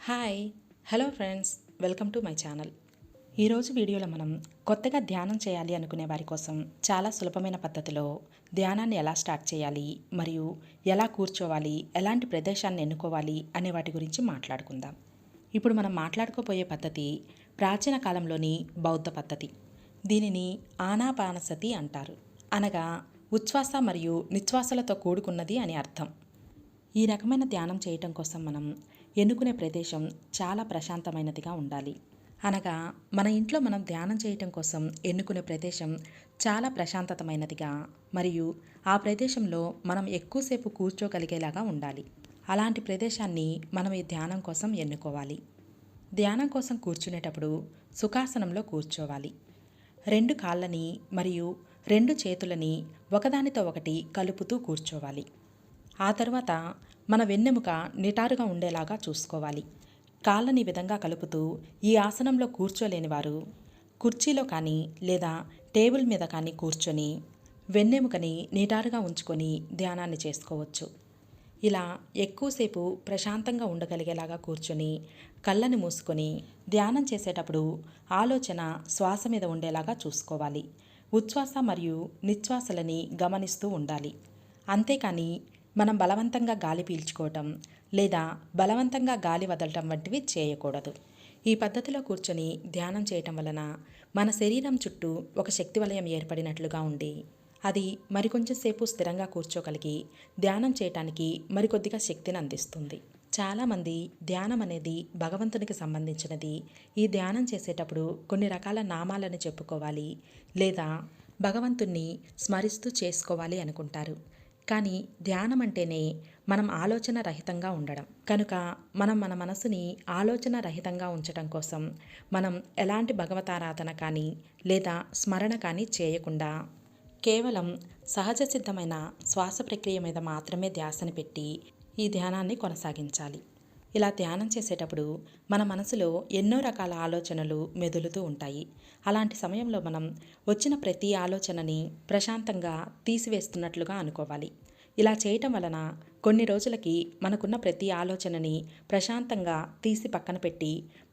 Hi hello friends, welcome to my channel. ఈరోజు వీడియోలో మనం కొత్తగా ధ్యానం చేయాలి అనుకునే వారి కోసం చాలా సులభమైన పద్ధతిలో ధ్యానాన్ని ఎలా స్టార్ట్ చేయాలి, మరియు ఎలా కూర్చోవాలి, ఎలాంటి ప్రదేశాన్ని ఎన్నుకోవాలి అనే వాటి గురించి మాట్లాడుకుందాం. ఇప్పుడు మనం మాట్లాడుకోబోయే పద్ధతి ప్రాచీన కాలంలోని బౌద్ధ పద్ధతి. దీనిని ఆనాపానసతి అంటారు. అనగా ఉచ్ఛ్వాస మరియు నిశ్వాసలతో కూడుకున్నది అని అర్థం. ఈ రకమైన ధ్యానం చేయటం కోసం మనం ఎన్నుకునే ప్రదేశం చాలా ప్రశాంతమైనదిగా ఉండాలి. అనగా మన ఇంట్లో మనం ధ్యానం చేయటం కోసం ఎన్నుకునే ప్రదేశం చాలా ప్రశాంతతమైనదిగా మరియు ఆ ప్రదేశంలో మనం ఎక్కువసేపు కూర్చోగలిగేలాగా ఉండాలి. అలాంటి ప్రదేశాన్ని మనం ఈ ధ్యానం కోసం ఎన్నుకోవాలి. ధ్యానం కోసం కూర్చునేటప్పుడు సుఖాసనంలో కూర్చోవాలి. 2 కాళ్ళని మరియు 2 చేతులని ఒకదానితో ఒకటి కలుపుతూ కూర్చోవాలి. ఆ తర్వాత మన వెన్నెముక నిటారుగా ఉండేలాగా చూసుకోవాలి. కాళ్ళని విధంగా కలుపుతూ ఈ ఆసనంలో కూర్చోలేని వారు కుర్చీలో కానీ లేదా టేబుల్ మీద కానీ కూర్చొని వెన్నెముకని నిటారుగా ఉంచుకొని ధ్యానాన్ని చేసుకోవచ్చు. ఇలా ఎక్కువసేపు ప్రశాంతంగా ఉండగలిగేలాగా కూర్చొని కళ్ళని మూసుకొని ధ్యానం చేసేటప్పుడు ఆలోచన శ్వాస మీద ఉండేలాగా చూసుకోవాలి. ఉచ్ఛ్వాస మరియు నిశ్వాసలని గమనిస్తూ ఉండాలి. అంతేకాని మనం బలవంతంగా గాలి పీల్చుకోవటం లేదా బలవంతంగా గాలి వదలటం వంటివి చేయకూడదు. ఈ పద్ధతిలో కూర్చొని ధ్యానం చేయటం వలన మన శరీరం చుట్టూ ఒక శక్తి వలయం ఏర్పడినట్లుగా ఉండి అది మరికొంచెం సేపు స్థిరంగా కూర్చోగలిగి ధ్యానం చేయటానికి మరికొద్దిగా శక్తిని అందిస్తుంది. చాలామంది ధ్యానం అనేది భగవంతునికి సంబంధించినది, ఈ ధ్యానం చేసేటప్పుడు కొన్ని రకాల నామాలను చెప్పుకోవాలి లేదా భగవంతుణ్ణి స్మరిస్తూ చేసుకోవాలి అనుకుంటారు. కానీ ధ్యానం అంటేనే మనం ఆలోచన రహితంగా ఉండడం కనుక మనం మన మనసుని ఆలోచన రహితంగా ఉంచడం కోసం మనం ఎలాంటి భగవతారాధన కానీ లేదా స్మరణ కానీ చేయకుండా కేవలం సహజ సిద్ధమైన శ్వాస ప్రక్రియ మీద మాత్రమే ధ్యాసని పెట్టి ఈ ధ్యానాన్ని కొనసాగించాలి. ఇలా ధ్యానం చేసేటప్పుడు మన మనసులో ఎన్నో రకాల ఆలోచనలు మెదులుతూ ఉంటాయి. అలాంటి సమయంలో మనం వచ్చిన ప్రతి ఆలోచనని ప్రశాంతంగా తీసివేస్తున్నట్లుగా అనుకోవాలి. ఇలా చేయటం వలన కొన్ని రోజులకి మనకున్న ప్రతి ఆలోచనని ప్రశాంతంగా తీసి పక్కన పెట్టి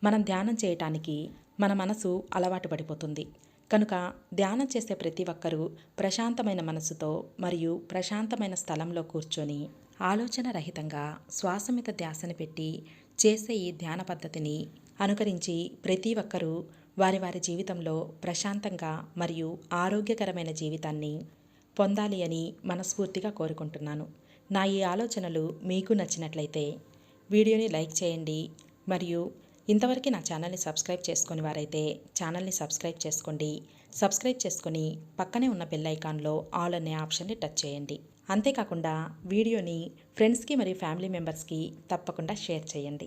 మనం ధ్యానం చేయటానికి మన మనసు అలవాటు పడిపోతుంది. కనుక ధ్యానం చేసే ప్రతి ఒక్కరూ ప్రశాంతమైన మనసుతో మరియు ప్రశాంతమైన స్థలంలో కూర్చొని ఆలోచన రహితంగా శ్వాస మీద ధ్యాసని పెట్టి చేసే ఈ ధ్యాన పద్ధతిని అనుకరించి ప్రతి ఒక్కరూ వారి వారి జీవితంలో ప్రశాంతంగా మరియు ఆరోగ్యకరమైన జీవితాన్ని పొందాలి అని మనస్ఫూర్తిగా కోరుకుంటున్నాను. నా ఈ ఆలోచనలు మీకు నచ్చినట్లయితే వీడియోని లైక్ చేయండి మరియు ఇంతవరకు నా ఛానల్ని సబ్స్క్రైబ్ చేసుకుని వారైతే ఛానల్ని సబ్స్క్రైబ్ చేసుకోండి. సబ్స్క్రైబ్ చేసుకుని పక్కనే ఉన్న బెల్ ఐకాన్లో ఆల్ అనే ఆప్షన్ని టచ్ చేయండి. అంతేకాకుండా వీడియోని ఫ్రెండ్స్కి మరియు ఫ్యామిలీ మెంబర్స్కి తప్పకుండా షేర్ చేయండి.